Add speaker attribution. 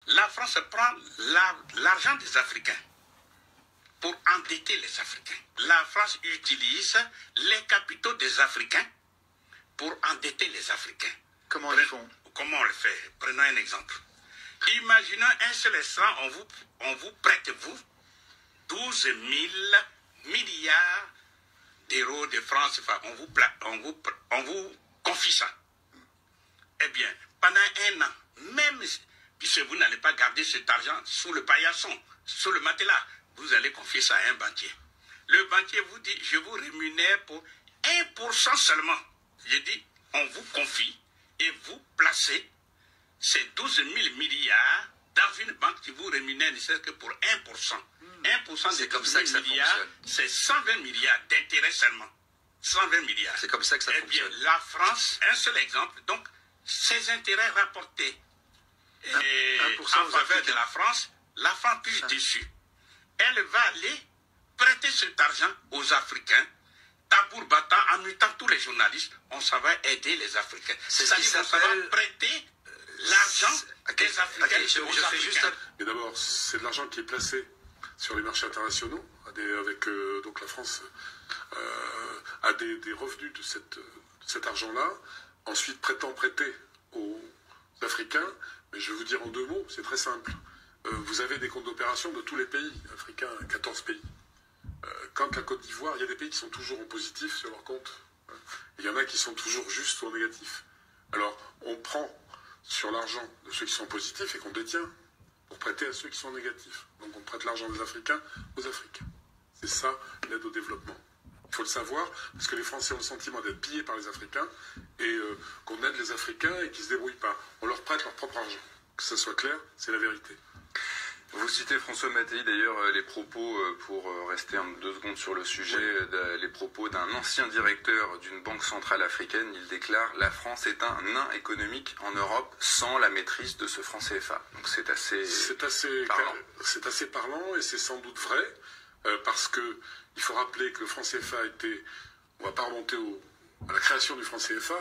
Speaker 1: La France prend l'argent des Africains pour endetter les Africains. La France utilise les capitaux des Africains pour endetter les Africains.
Speaker 2: Comment ils font?
Speaker 1: Comment on le fait? Prenons un exemple. Imaginons un seul instant, on vous prête, vous, 12 000 milliards d'euros de France, enfin, on vous confie ça. Eh bien, pendant un an, même puisque vous n'allez pas garder cet argent sous le paillasson, sous le matelas, vous allez confier ça à un banquier. Le banquier vous dit, je vous rémunère pour 1% seulement. Je dis, on vous confie et vous placez ces 12 000 milliards dans une banque qui vous rémunère ne serait que pour 1%. 1% des 12 000 milliards, c'est 120 milliards d'intérêts seulement. 120 milliards.
Speaker 2: C'est comme ça que ça fonctionne.
Speaker 1: Eh bien, la France, un seul exemple, donc, ces intérêts rapportés en faveur de la France touche dessus. Elle va aller prêter cet argent aux Africains, tambour battant, en mutant tous les journalistes, on s'en va aider les Africains. C'est-à-dire qu'on va prêter l'argent des Africains aux Africains.
Speaker 3: Mais d'abord, c'est de l'argent qui est placé sur les marchés internationaux, avec donc la France a des revenus de cet argent-là, ensuite prêter aux Africains. Mais je vais vous dire en deux mots, c'est très simple. Vous avez des comptes d'opération de tous les pays africains, 14 pays. Quand la Côte d'Ivoire, il y a des pays qui sont toujours en positif sur leur compte. Il y en a qui sont toujours juste ou en négatif. Alors, on prend sur l'argent de ceux qui sont positifs et qu'on détient pour prêter à ceux qui sont négatifs. Donc on prête l'argent des Africains aux Africains. C'est ça l'aide au développement. Il faut le savoir, parce que les Français ont le sentiment d'être pillés par les Africains et qu'on aide les Africains et qu'ils ne se débrouillent pas. On leur prête leur propre argent. Que ça soit clair, c'est la vérité.
Speaker 4: Vous citez François Mattei d'ailleurs les propos, pour rester 2 secondes sur le sujet, les propos d'un ancien directeur d'une banque centrale africaine. Il déclare: la France est un nain économique en Europe sans la maîtrise de ce franc CFA. Donc c'est assez parlant.
Speaker 3: C'est assez parlant et c'est sans doute vrai, parce que il faut rappeler que le franc CFA était, on ne va pas remonter à la création du franc CFA,